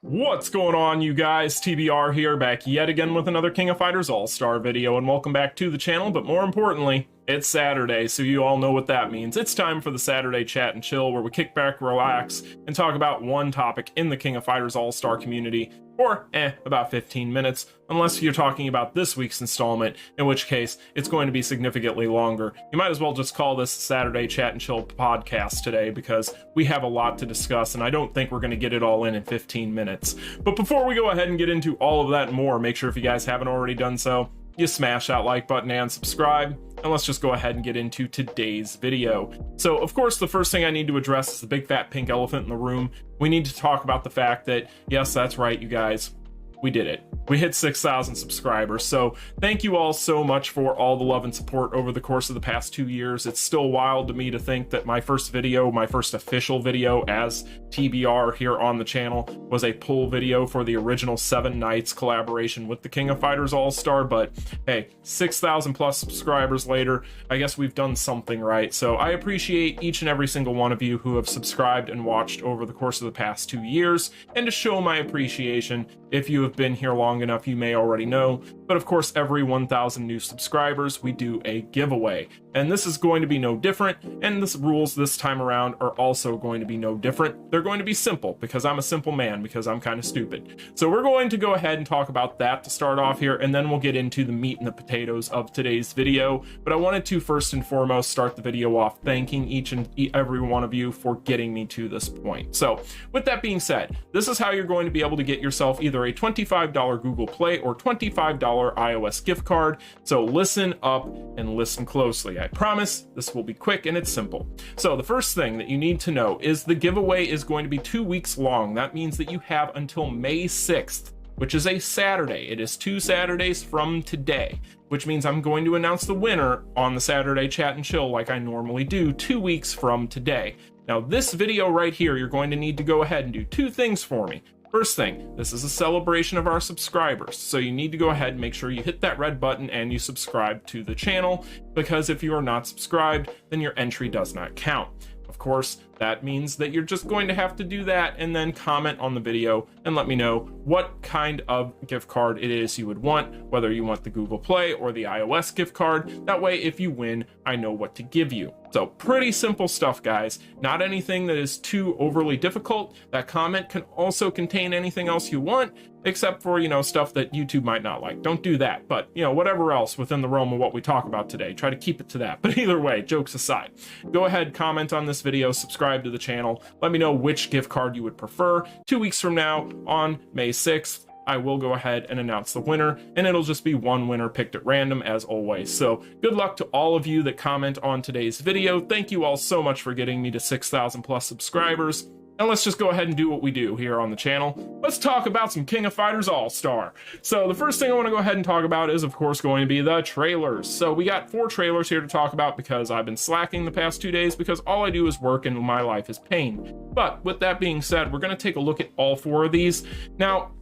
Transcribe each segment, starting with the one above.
What's going on, you guys? TBR here, back yet again with another King of Fighters All-Star video, and welcome back to the channel. But more importantly, it's Saturday, so you all know what that means. It's time for the Saturday Chat and Chill, where we kick back, relax, and talk about one topic in the King of Fighters All-Star community for about 15 minutes, unless you're talking about this week's installment, in which case it's going to be significantly longer. You might as well just call this Saturday Chat and Chill podcast today, because we have a lot to discuss, and I don't think we're going to get it all in 15 minutes. But before we go ahead and get into all of that and more, make sure if you guys haven't already done so, you smash that like button and subscribe, and let's just go ahead and get into today's video. So, of course, the first thing I need to address is the big fat pink elephant in the room. We need to talk about the fact that, yes, that's right, you guys, we did it. We hit 6,000 subscribers, so thank you all so much for all the love and support over the course of the past 2 years. It's still wild to me to think that my first video, my first official video as TBR here on the channel, was a pull video for the original 7 Nights collaboration with the King of Fighters All-Star, but hey, 6,000 plus subscribers later, I guess we've done something right. So I appreciate each and every single one of you who have subscribed and watched over the course of the past 2 years, and to show my appreciation, if you have been here long enough, you may already know, but of course, every 1,000 new subscribers, we do a giveaway, and this is going to be no different, and the rules this time around are also going to be no different. They're going to be simple, because I'm a simple man, because I'm kind of stupid. So we're going to go ahead and talk about that to start off here, and then we'll get into the meat and the potatoes of today's video. But I wanted to first and foremost start the video off thanking each and every one of you for getting me to this point. So with that being said, this is how you're going to be able to get yourself either a $25 Google Play or $25 iOS gift card. So listen up and listen closely. I promise this will be quick and it's simple. So the first thing that you need to know is the giveaway is going to be 2 weeks long. That means that you have until May 6th, which is a Saturday. It is 2 Saturdays from today, which means I'm going to announce the winner on the Saturday Chat and Chill like I normally do 2 weeks from today. Now, this video right here, you're going to need to go ahead and do 2 things for me. First thing, this is a celebration of our subscribers, so you need to go ahead and make sure you hit that red button and you subscribe to the channel, because if you are not subscribed, then your entry does not count. Of course, that means that you're just going to have to do that and then comment on the video and let me know what kind of gift card it is you would want, whether you want the Google Play or the iOS gift card. That way, if you win, I know what to give you. So pretty simple stuff, guys. Not anything that is too overly difficult. That comment can also contain anything else you want, except for, stuff that YouTube might not like. Don't do that. But, whatever else within the realm of what we talk about today, try to keep it to that. But either way, jokes aside, go ahead, comment on this video, subscribe to the channel. Let me know which gift card you would prefer. 2 weeks from now, on May 6th, I will go ahead and announce the winner, and it'll just be one winner picked at random as always. So good luck to all of you that comment on today's video. Thank you all so much for getting me to 6,000 plus subscribers. And let's just go ahead and do what we do here on the channel. Let's talk about some King of Fighters All-Star. So the first thing I want to go ahead and talk about is, of course, going to be the trailers. So we got 4 trailers here to talk about, because I've been slacking the past 2 days because all I do is work and my life is pain. But with that being said, we're going to take a look at all 4 of these. Now,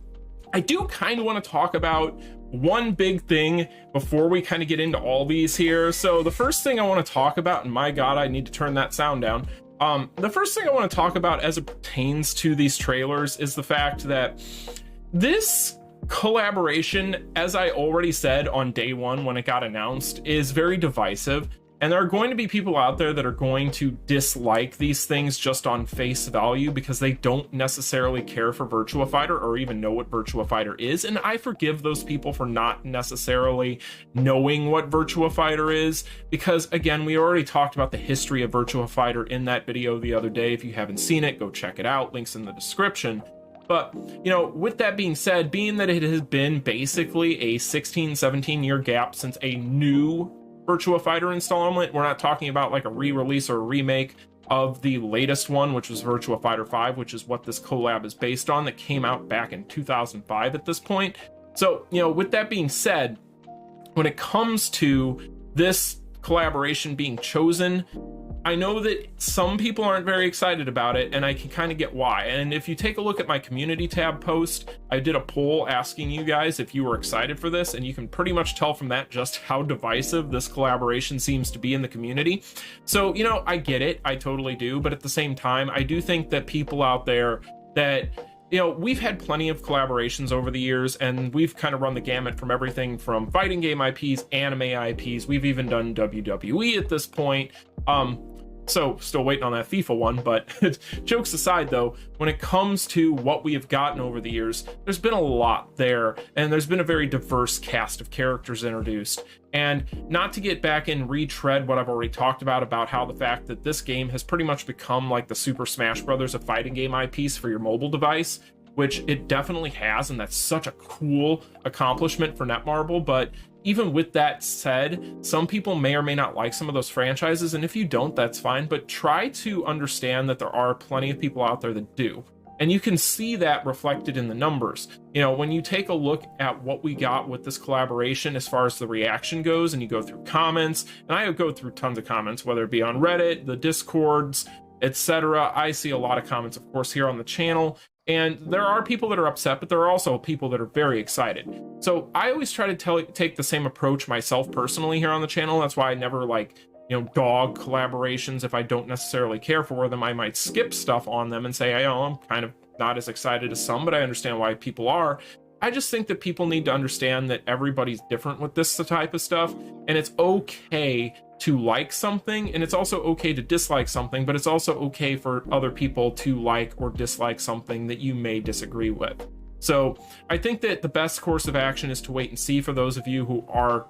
I do kind of want to talk about one big thing before we kind of get into all these here. So the first thing I want to talk about, and my God, I need to turn that sound down. The first thing I want to talk about as it pertains to these trailers is the fact that this collaboration, as I already said on day 1 when it got announced, is very divisive. And there are going to be people out there that are going to dislike these things just on face value because they don't necessarily care for Virtua Fighter or even know what Virtua Fighter is. And I forgive those people for not necessarily knowing what Virtua Fighter is, because again, we already talked about the history of Virtua Fighter in that video the other day. If you haven't seen it, go check it out. Links in the description. But, with that being said, being that it has been basically a 16, 17-year gap since a new Virtua Fighter installment, we're not talking about like a re-release or a remake of the latest one, which was Virtua Fighter 5, which is what this collab is based on, that came out back in 2005 at this point. So, with that being said, when it comes to this collaboration being chosen, I know that some people aren't very excited about it, and I can kind of get why. And if you take a look at my community tab post, I did a poll asking you guys if you were excited for this, and you can pretty much tell from that just how divisive this collaboration seems to be in the community. So, I get it, I totally do, but at the same time, I do think that people out there that you know, we've had plenty of collaborations over the years, and we've kind of run the gamut from everything from fighting game IPs, anime IPs. We've even done WWE at this point. So still waiting on that FIFA one, but jokes aside though, when it comes to what we have gotten over the years, there's been a lot there, and there's been a very diverse cast of characters introduced. And not to get back and retread what I've already talked about how the fact that this game has pretty much become like the Super Smash Brothers of fighting game IPs for your mobile device, which it definitely has, and that's such a cool accomplishment for Netmarble. But even with that said, some people may or may not like some of those franchises, and if you don't, that's fine, but try to understand that there are plenty of people out there that do. And you can see that reflected in the numbers. You know, when you take a look at what we got with this collaboration as far as the reaction goes, and you go through comments, and I go through tons of comments, whether it be on Reddit, the Discords, etc. I see a lot of comments, of course, here on the channel. And there are people that are upset, but there are also people that are very excited. So I always try to take the same approach myself personally here on the channel. That's why I never dog collaborations. If I don't necessarily care for them, I might skip stuff on them and say, I'm kind of not as excited as some, but I understand why people are. I just think that people need to understand that everybody's different with this type of stuff, and it's okay to like something, and it's also okay to dislike something, but it's also okay for other people to like or dislike something that you may disagree with. So I think that the best course of action is to wait and see for those of you who are,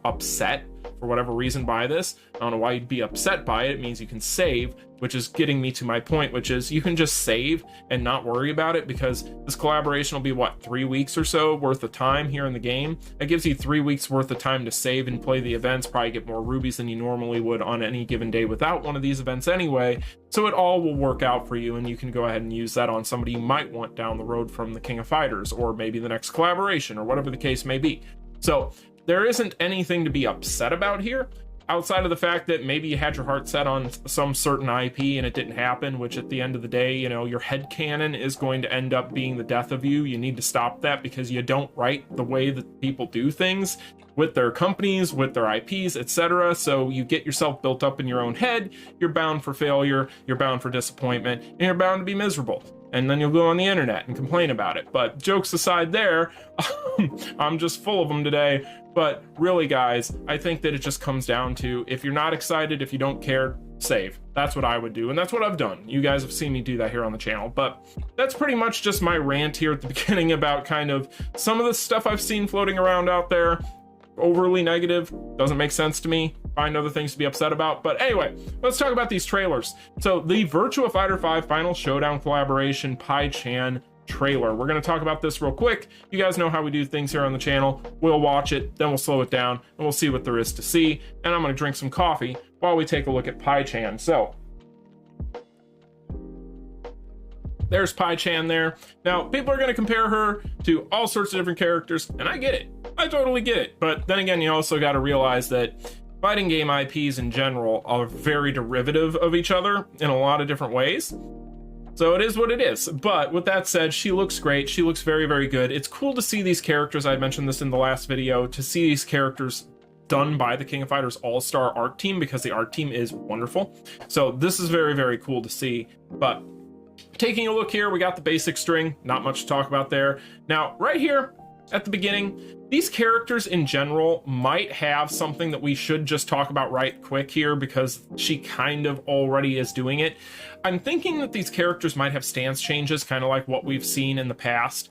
upset for whatever reason by this. I don't know why you'd be upset by it. It means you can save, which is getting me to my point, which is you can just save and not worry about it, because this collaboration will be, 3 weeks or so worth of time here in the game. That gives you 3 weeks worth of time to save and play the events, probably get more rubies than you normally would on any given day without one of these events anyway. So it all will work out for you, and you can go ahead and use that on somebody you might want down the road from the King of Fighters, or maybe the next collaboration, or whatever the case may be. So there isn't anything to be upset about here, outside of the fact that maybe you had your heart set on some certain IP and it didn't happen, which at the end of the day, your headcanon is going to end up being the death of you. You need to stop that, because you don't write the way that people do things with their companies, with their IPs, etc. So you get yourself built up in your own head, you're bound for failure, you're bound for disappointment, and you're bound to be miserable. And then you'll go on the internet and complain about it. But jokes aside there, I'm just full of them today. But really, guys, I think that it just comes down to, if you're not excited, if you don't care, save. That's what I would do, and that's what I've done. You guys have seen me do that here on the channel. But that's pretty much just my rant here at the beginning about kind of some of the stuff I've seen floating around out there. Overly negative, doesn't make sense to me. Find other things to be upset about. But anyway, let's talk about these trailers. So the Virtua Fighter 5 Final Showdown collaboration Pai-Chan trailer. We're going to talk about this real quick. You guys know how we do things here on the channel. We'll watch it, then we'll slow it down, and we'll see what there is to see. And I'm going to drink some coffee while we take a look at Pai-Chan. So there's Pai-Chan there. Now, people are going to compare her to all sorts of different characters, and I get it. I totally get it. But then again, you also got to realize that fighting game IPs in general are very derivative of each other in a lot of different ways. So it is what it is. But with that said, she looks great. She looks very, very good. It's cool to see these characters. I mentioned this in the last video, to see these characters done by the King of Fighters All-Star art team, because the art team is wonderful. So this is very, very cool to see. But taking a look here, we got the basic string. Not much to talk about there. Now, right here at the beginning, these characters in general might have something that we should just talk about right quick here, because she kind of already is doing it. I'm thinking that these characters might have stance changes, kind of like what we've seen in the past.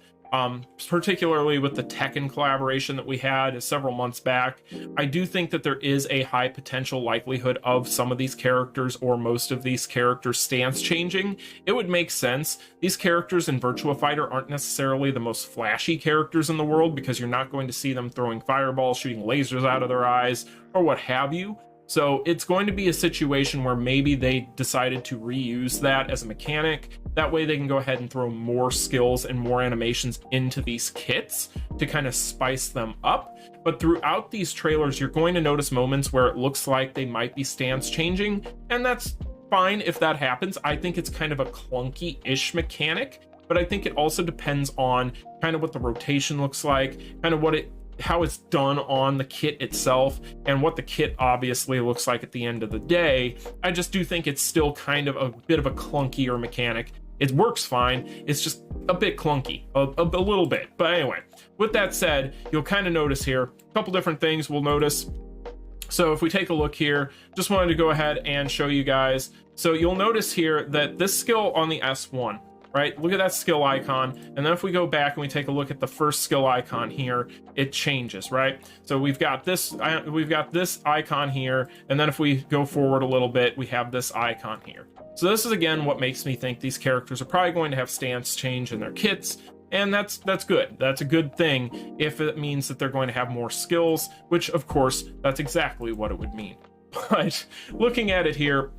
Particularly with the Tekken collaboration that we had several months back. I do think that there is a high potential likelihood of some of these characters, or most of these characters, stance changing. It would make sense. These characters in Virtua Fighter aren't necessarily the most flashy characters in the world, because you're not going to see them throwing fireballs, shooting lasers out of their eyes, or what have you. So it's going to be a situation where maybe they decided to reuse that as a mechanic. That way they can go ahead and throw more skills and more animations into these kits to kind of spice them up. But throughout these trailers, you're going to notice moments where it looks like they might be stance changing, and that's fine if that happens. I think it's kind of a clunky-ish mechanic, but I think it also depends on kind of what the rotation looks like, kind of how it's done on the kit itself, and what the kit obviously looks like at the end of the day. I just do think it's still kind of a bit of a clunkier mechanic It works fine. It's just a bit clunky, a little bit. But anyway, with that said, you'll kind of notice here a couple different things we'll notice. So if we take a look here, just wanted to go ahead and show you guys. So you'll notice here that this skill on the S1, right? Look at that skill icon. And then if we go back and we take a look at the first skill icon here, it changes, right? So we've got this icon here. And then if we go forward a little bit, we have this icon here. So this is again what makes me think these characters are probably going to have stance change in their kits. And that's good. That's a good thing if it means that they're going to have more skills, which of course, that's exactly what it would mean. But looking at it here,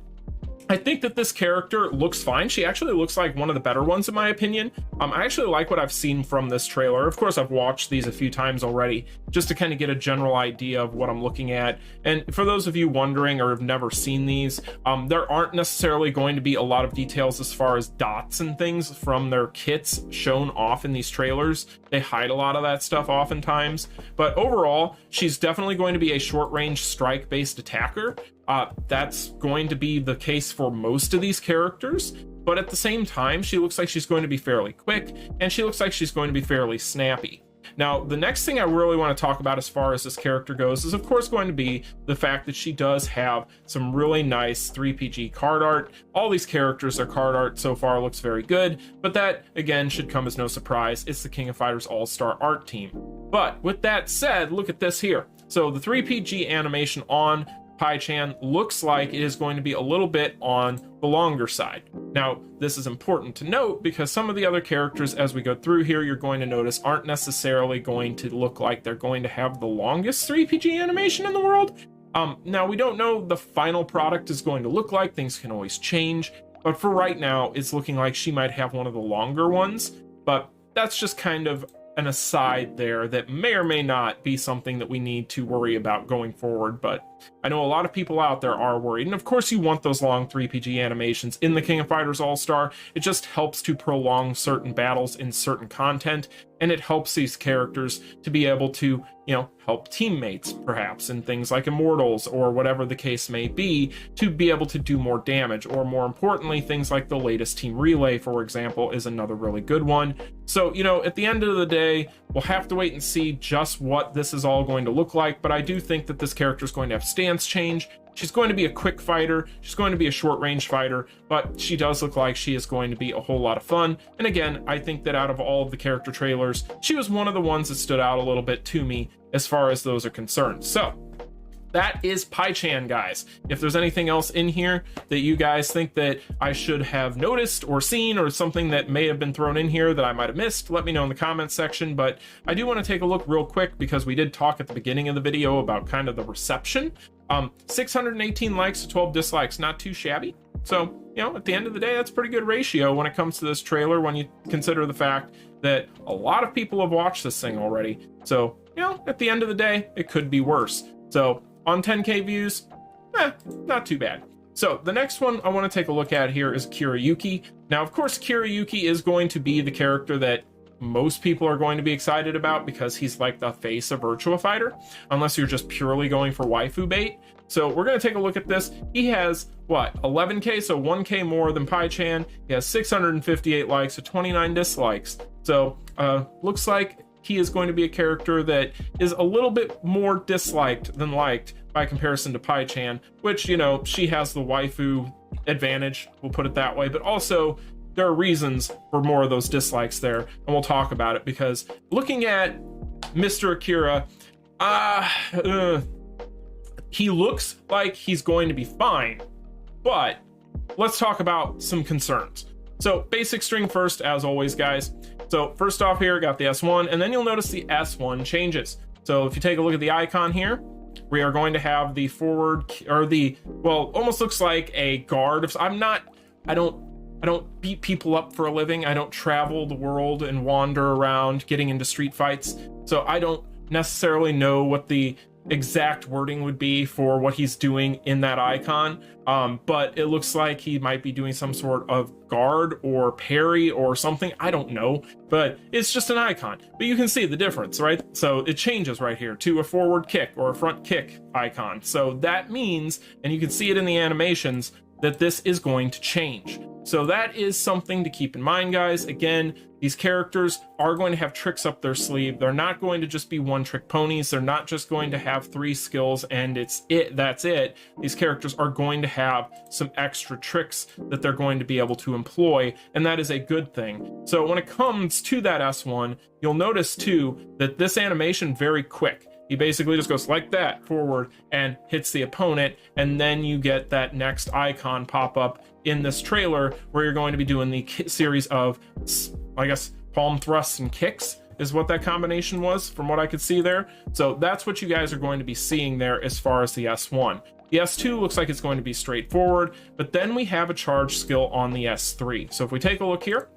I think that this character looks fine. She actually looks like one of the better ones in my opinion. I actually like what I've seen from this trailer. Of course, I've watched these a few times already just to kind of get a general idea of what I'm looking at. And for those of you wondering or have never seen these, there aren't necessarily going to be a lot of details as far as dots and things from their kits shown off in these trailers. They hide a lot of that stuff oftentimes. But overall, she's definitely going to be a short-range strike-based attacker. That's going to be the case for most of these characters, but at the same time, she looks like she's going to be fairly quick, and she looks like she's going to be fairly snappy. Now, the next thing I really want to talk about as far as this character goes is, of course, going to be the fact that she does have some really nice 3PG card art. All these characters, their card art so far looks very good, but that, again, should come as no surprise. It's the King of Fighters All-Star art team. But with that said, look at this here. So the 3PG animation on Pai-chan looks like it is going to be a little bit on the longer side. Now, this is important to note because some of the other characters as we go through here, you're going to notice aren't necessarily going to look like they're going to have the longest 3PG animation in the world. Now, we don't know the final product is going to look like. Things can always change. But for right now, it's looking like she might have one of the longer ones. But that's just kind of an aside there that may or may not be something that we need to worry about going forward, but I know a lot of people out there are worried, and of course you want those long 3PG animations in the King of Fighters All-Star. It just helps to prolong certain battles in certain content, and it helps these characters to be able to, you know, help teammates perhaps in things like Immortals or whatever the case may be, to be able to do more damage, or more importantly, things like the latest Team Relay, for example, is another really good one. So, you know, at the end of the day, we'll have to wait and see just what this is all going to look like, but I do think that this character is going to have stance change. She's going to be a quick fighter, she's going to be a short range fighter, but she does look like she is going to be a whole lot of fun. And again, I think that out of all of the character trailers, she was one of the ones that stood out a little bit to me as far as those are concerned. So that is Pai-chan, guys. If there's anything else in here that you guys think that I should have noticed or seen, or something that may have been thrown in here that I might have missed, let me know in the comments section. But I do want to take a look real quick because we did talk at the beginning of the video about kind of the reception. 618 likes to 12 dislikes, not too shabby. So, you know, at the end of the day, that's a pretty good ratio when it comes to this trailer, when you consider the fact that a lot of people have watched this thing already. So, you know, at the end of the day, it could be worse. So on 10K views, not too bad. So the next one I want to take a look at here is Kirayuki. Now, of course, Kirayuki is going to be the character that most people are going to be excited about because he's like the face of Virtua Fighter, unless you're just purely going for waifu bait. So we're going to take a look at this. He has, what, 11K, so 1K more than Pai-chan. He has 658 likes, so 29 dislikes. So looks like he is going to be a character that is a little bit more disliked than liked by comparison to Pai-chan, which, you know, she has the waifu advantage, we'll put it that way, but also there are reasons for more of those dislikes there, and we'll talk about it, because looking at Mr. Akira, he looks like he's going to be fine, but let's talk about some concerns. So basic string first, as always, guys. So first off here, got the S1, and then you'll notice the S1 changes. So if you take a look at the icon here, we are going to have the forward, or the, well, almost looks like a guard. I don't beat people up for a living. I don't travel the world and wander around getting into street fights. So I don't necessarily know what the exact wording would be for what he's doing in that icon. But it looks like he might be doing some sort of guard or parry or something. I don't know, but it's just an icon. But you can see the difference, right? So it changes right here to a forward kick or a front kick icon. So that means, and you can see it in the animations, that this is going to change. So that is something to keep in mind, guys. Again, these characters are going to have tricks up their sleeve. They're not going to just be one-trick ponies. They're not just going to have 3 skills and that's it. These characters are going to have some extra tricks that they're going to be able to employ, and that is a good thing. So when it comes to that S1, you'll notice too that this animation very quick. He basically just goes like that forward and hits the opponent, and then you get that next icon pop up in this trailer where you're going to be doing the series of, I guess, palm thrusts and kicks is what that combination was from what I could see there. So that's what you guys are going to be seeing there as far as the S1. The S2 looks like it's going to be straightforward, but then we have a charge skill on the S3. So if we take a look here,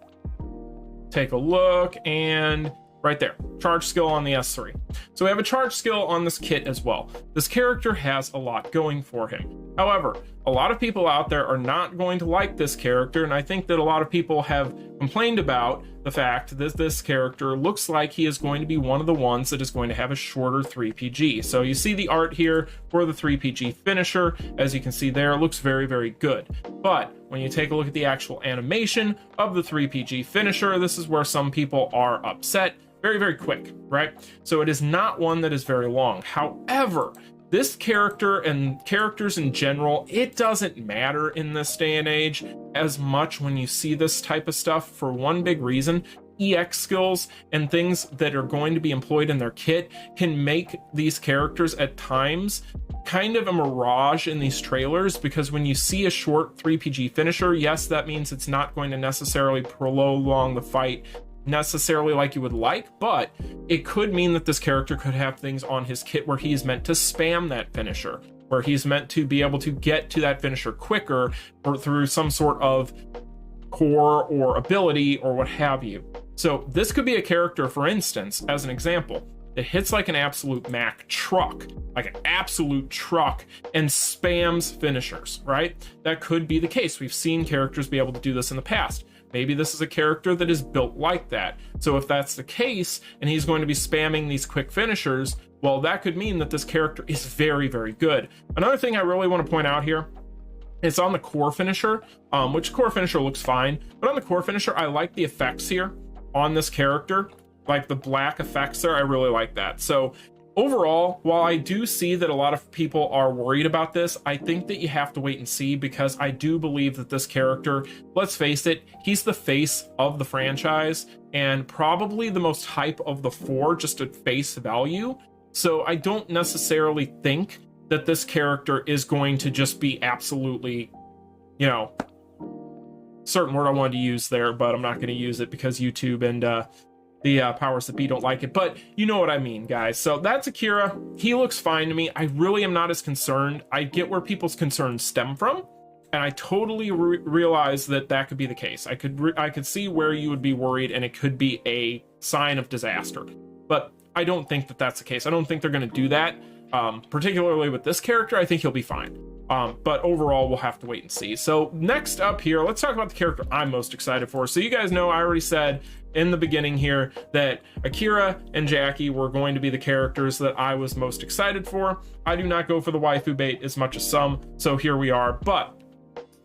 take a look, and right there, charge skill on the S3. So we have a charge skill on this kit as well. This character has a lot going for him. However, a lot of people out there are not going to like this character, and I think that a lot of people have complained about the fact that this character looks like he is going to be one of the ones that is going to have a shorter 3PG. So you see the art here for the 3PG finisher. As you can see there, it looks very, very good. But when you take a look at the actual animation of the 3PG finisher, this is where some people are upset. Very, very quick, right? So it is not one that is very long. However, this character and characters in general, it doesn't matter in this day and age as much when you see this type of stuff for one big reason. EX skills and things that are going to be employed in their kit can make these characters at times kind of a mirage in these trailers, because when you see a short 3PG finisher, yes, that means it's not going to necessarily prolong the fight necessarily like you would like, but it could mean that this character could have things on his kit where he's meant to spam that finisher, where he's meant to be able to get to that finisher quicker or through some sort of core or ability or what have you. So this could be a character, for instance, as an example, that hits like an absolute Mack truck, like an absolute truck, and spams finishers, right? That could be the case. We've seen characters be able to do this in the past. Maybe this is a character that is built like that. So if that's the case, and he's going to be spamming these quick finishers, well, that could mean that this character is very, very good. Another thing I really want to point out here, it's on the core finisher, which core finisher looks fine, but on the core finisher, I like the effects here on this character, like the black effects there. I really like that. So overall, while I do see that a lot of people are worried about this, I think that you have to wait and see, because I do believe that this character, let's face it, he's the face of the franchise and probably the most hype of the 4 just at face value. So I don't necessarily think that this character is going to just be absolutely, you know, certain word I wanted to use there, but I'm not going to use it because YouTube and the powers that be don't like it, but you know what I mean, guys. So that's Akira. He looks fine to me. I really am not as concerned. I get where people's concerns stem from, and I totally realize that that could be the case. I could see where you would be worried, and it could be a sign of disaster, but I don't think that that's the case. I don't think they're going to do that, particularly with this character. I think he'll be fine. But overall, we'll have to wait and see. So next up here, let's talk about the character I'm most excited for. So you guys know I already said in the beginning here that Akira and Jackie were going to be the characters that I was most excited for. I do not go for the waifu bait as much as some, so here we are. But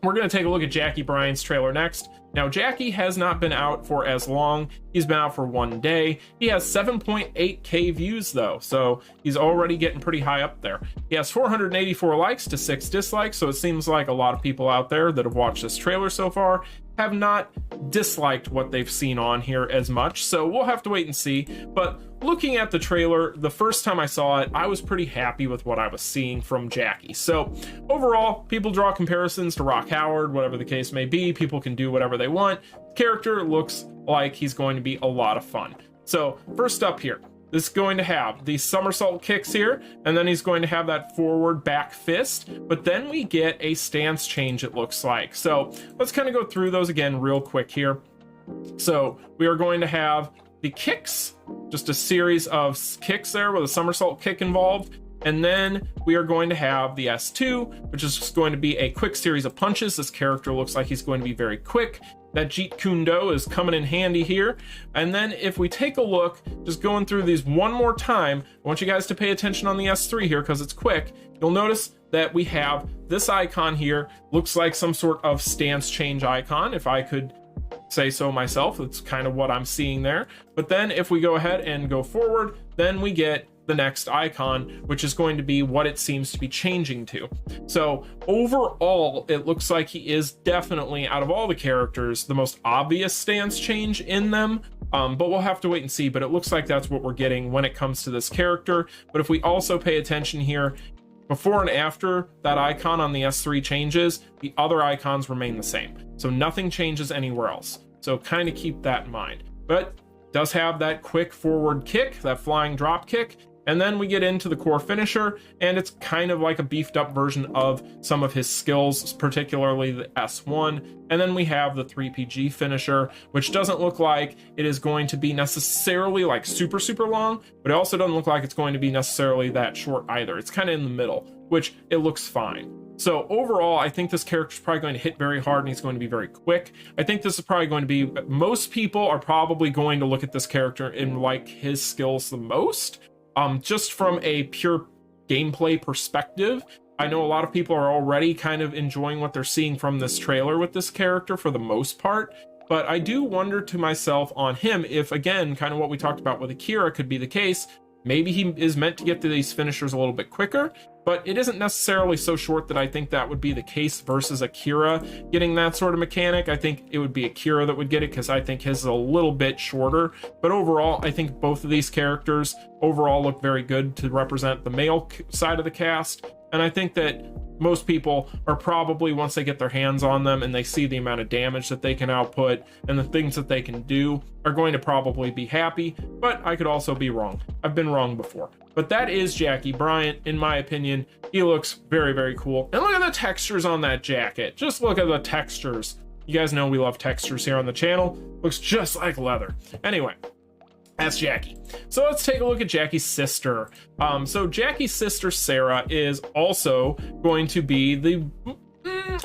we're going to take a look at Jackie Bryant's trailer next. Now, Jackie has not been out for as long. He's been out for 1 day. He has 7.8k views though, so he's already getting pretty high up there. He has 484 likes to 6 dislikes, so it seems like a lot of people out there that have watched this trailer so far have not disliked what they've seen on here as much, so we'll have to wait and see. But looking at the trailer, the first time I saw it, I was pretty happy with what I was seeing from Jackie. So overall, people draw comparisons to Rock Howard, whatever the case may be. People can do whatever they want. The character looks like he's going to be a lot of fun. So first up here, this is going to have the somersault kicks here, and then he's going to have that forward back fist, but then we get a stance change, it looks like. So let's kind of go through those again real quick here. So we are going to have the kicks, just a series of kicks there with a somersault kick involved. And then we are going to have the S2, which is just going to be a quick series of punches. This character looks like he's going to be very quick. That Jeet Kune Do is coming in handy here. And then if we take a look, just going through these one more time, I want you guys to pay attention on the S3 here because it's quick. You'll notice that we have this icon here. Looks like some sort of stance change icon, if I could say so myself. That's kind of what I'm seeing there. But then if we go ahead and go forward, then we get the next icon, which is going to be what it seems to be changing to. So overall, it looks like he is definitely, out of all the characters, the most obvious stance change in them. But we'll have to wait and see. But it looks like that's what we're getting when it comes to this character. But if we also pay attention here, before and after that icon on the S3 changes, the other icons remain the same. So nothing changes anywhere else. So kind of keep that in mind. But does have that quick forward kick, that flying drop kick. And then we get into the core finisher, and it's kind of like a beefed up version of some of his skills, particularly the S1. And then we have the 3PG finisher, which doesn't look like it is going to be necessarily like super, super long, but it also doesn't look like it's going to be necessarily that short either. It's kind of in the middle, which it looks fine. So overall, I think this character is probably going to hit very hard and he's going to be very quick. I think this is probably going to be, most people are probably going to look at this character and like his skills the most. Just from a pure gameplay perspective, I know a lot of people are already kind of enjoying what they're seeing from this trailer with this character for the most part, but I do wonder to myself on him if, again, kind of what we talked about with Akira could be the case. Maybe he is meant to get to these finishers a little bit quicker, but it isn't necessarily so short that I think that would be the case versus Akira getting that sort of mechanic. I think it would be Akira that would get it because I think his is a little bit shorter. But overall, I think both of these characters overall look very good to represent the male side of the cast. And I think that most people are probably, once they get their hands on them and they see the amount of damage that they can output and the things that they can do, are going to probably be happy. But I could also be wrong. I've been wrong before. But that is Jackie Bryant, in my opinion. He looks very, very cool. And look at the textures on that jacket. Just look at the textures. You guys know we love textures here on the channel. Looks just like leather. Anyway, that's Jackie. So let's take a look at Jackie's sister. So Jackie's sister, Sarah, is also going to be the,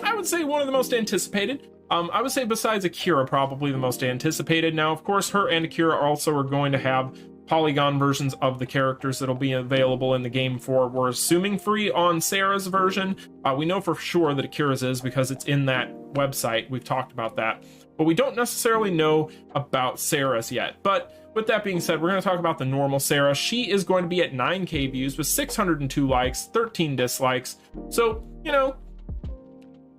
I would say, one of the most anticipated. I would say besides Akira, probably the most anticipated. Now, of course, her and Akira also are going to have polygon versions of the characters that'll be available in the game for, we're assuming, free on Sarah's version. We know for sure that Akira's is because it's in that website. We've talked about that. But we don't necessarily know about Sarah's yet. But with that being said, we're going to talk about the normal Sarah. She is going to be at 9K views with 602 likes, 13 dislikes. So, you know,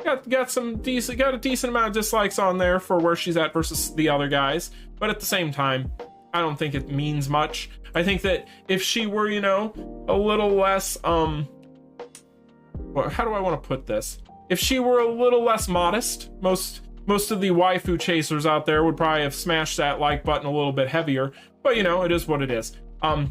got a decent amount of dislikes on there for where she's at versus the other guys. But at the same time, I don't think it means much. I think that if she were, you know, a little less, how do I want to put this? If she were a little less modest, most of the waifu chasers out there would probably have smashed that like button a little bit heavier, but you know, it is what it is. You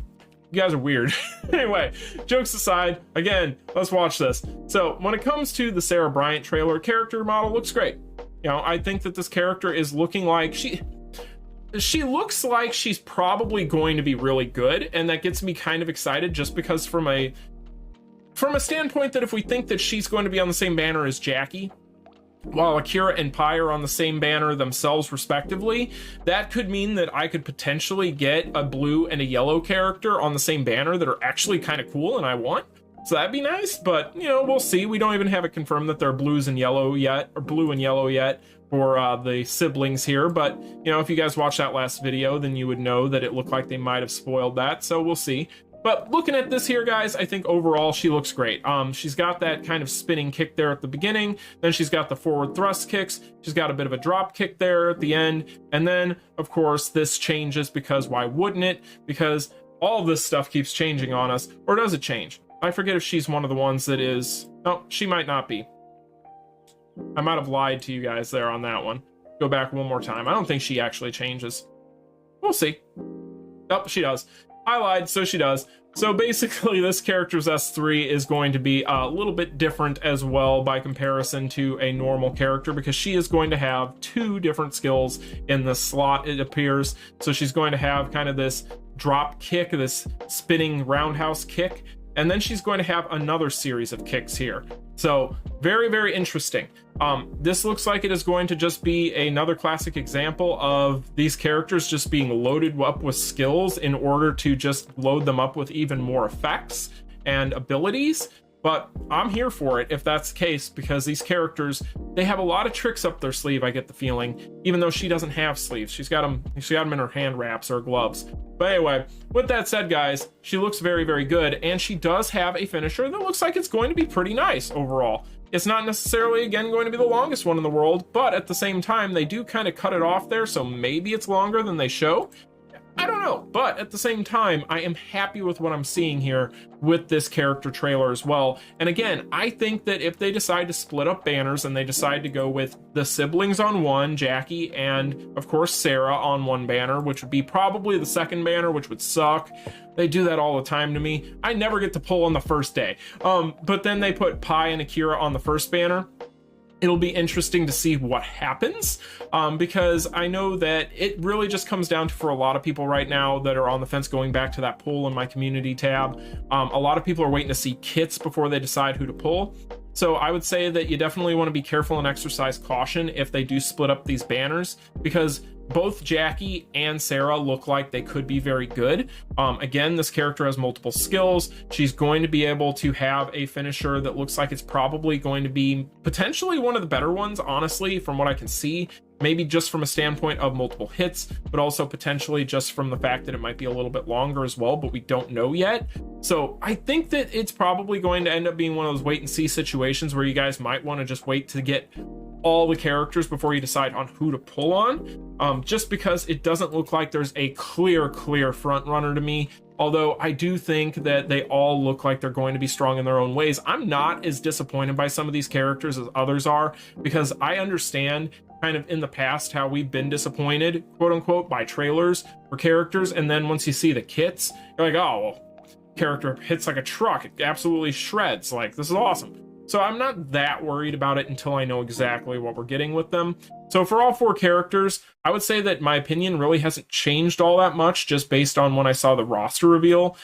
guys are weird. Anyway, jokes aside, again, let's watch this. So when it comes to the Sarah Bryant trailer, character model looks great. You know, I think that this character is looking like she looks like she's probably going to be really good, and that gets me kind of excited just because from a standpoint that if we think that she's going to be on the same banner as Jackie, while Akira and Pai are on the same banner themselves respectively, that could mean that I could potentially get a blue and a yellow character on the same banner that are actually kind of cool and I want. So that'd be nice, but you know, we'll see. We don't even have it confirmed that they're blues and yellow yet, or blue and yellow yet for the siblings here. But you know, if you guys watched that last video, then you would know that it looked like they might have spoiled that. So we'll see. But looking at this here, guys, I think overall she looks great. She's got that kind of spinning kick there at the beginning. Then she's got the forward thrust kicks. She's got a bit of a drop kick there at the end. And then, of course, this changes because why wouldn't it? Because all this stuff keeps changing on us. Or does it change? I forget if she's one of the ones that is... No, she might not be. I might have lied to you guys there on that one. Go back one more time. I don't think she actually changes. We'll see. Oh, she does. I lied, so she does. So basically, this character's S3 is going to be a little bit different as well by comparison to a normal character, because she is going to have two different skills in the slot, it appears. So she's going to have kind of this drop kick, this spinning roundhouse kick, and then she's going to have another series of kicks here. So very, very interesting. This looks like it is going to just be another classic example of these characters just being loaded up with skills in order to just load them up with even more effects and abilities. But I'm here for it if that's the case, because these characters, they have a lot of tricks up their sleeve, I get the feeling, even though she doesn't have sleeves. She's got them in her hand wraps or gloves. But anyway, with that said, guys, she looks very, very good, and she does have a finisher that looks like it's going to be pretty nice overall. It's not necessarily, again, going to be the longest one in the world, but at the same time, they do kind of cut it off there, so maybe it's longer than they show. I don't know, but at the same time, I am happy with what I'm seeing here with this character trailer as well. And again, I think that if they decide to split up banners and they decide to go with the siblings on one, Jackie and of course Sarah on one banner, which would be probably the second banner, which would suck. They do that all the time to me. I never get to pull on the first day. But then they put Pi and Akira on the first banner. It'll be interesting to see what happens, because I know that it really just comes down to, for a lot of people right now that are on the fence, going back to that poll in my community tab, a lot of people are waiting to see kits before they decide who to pull. So I would say that you definitely want to be careful and exercise caution if they do split up these banners, because both Jackie and Sarah look like they could be very good. Again, this character has multiple skills. She's going to be able to have a finisher that looks like it's probably going to be potentially one of the better ones, honestly, from what I can see. Maybe just from a standpoint of multiple hits, but also potentially just from the fact that it might be a little bit longer as well, but we don't know yet. So I think that it's probably going to end up being one of those wait and see situations where you guys might want to just wait to get all the characters before you decide on who to pull on, just because it doesn't look like there's a clear front runner to me. Although I do think that they all look like they're going to be strong in their own ways. I'm not as disappointed by some of these characters as others are, because I understand kind of in the past how we've been disappointed, quote unquote, by trailers for characters, and then once you see the kits, you're like, oh, well, character hits like a truck, it absolutely shreds, like, this is awesome. So I'm not that worried about it until I know exactly what we're getting with them. So for all four characters, I would say that my opinion really hasn't changed all that much, just based on when I saw the roster reveal.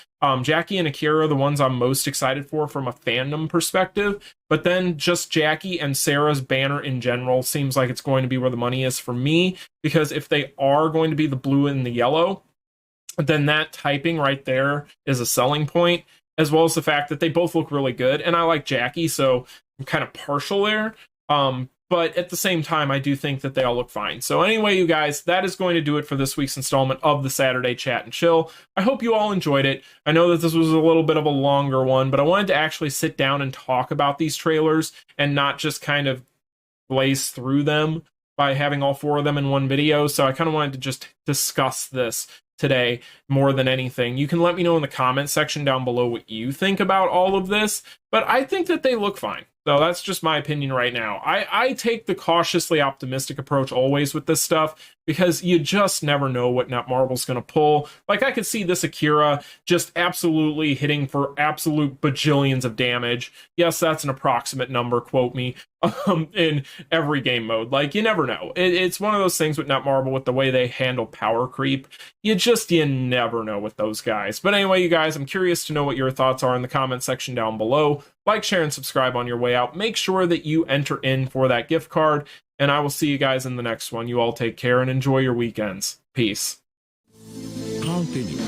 Jackie and Akira are the ones I'm most excited for from a fandom perspective, but then just Jackie and Sarah's banner in general seems like it's going to be where the money is for me, because if they are going to be the blue and the yellow, then that typing right there is a selling point, as well as the fact that they both look really good. And I like Jackie, so I'm kind of partial there. But at the same time, I do think that they all look fine. So anyway, you guys, that is going to do it for this week's installment of the Saturday Chat and Chill. I hope you all enjoyed it. I know that this was a little bit of a longer one, but I wanted to actually sit down and talk about these trailers and not just kind of blaze through them by having all four of them in one video. So I kind of wanted to just discuss this today more than anything. You can let me know in the comment section down below what you think about all of this, but I think that they look fine. So that's just my opinion right now. I take the cautiously optimistic approach always with this stuff, because you just never know what Netmarble's going to pull. Like, I could see this Akira just absolutely hitting for absolute bajillions of damage. Yes, that's an approximate number, quote me, in every game mode. Like, you never know. It's one of those things with Netmarble, with the way they handle power creep. You never know with those guys. But anyway, you guys, I'm curious to know what your thoughts are in the comment section down below. Like, share, and subscribe on your way out. Make sure that you enter in for that gift card, and I will see you guys in the next one. You all take care and enjoy your weekends. Peace. Continue.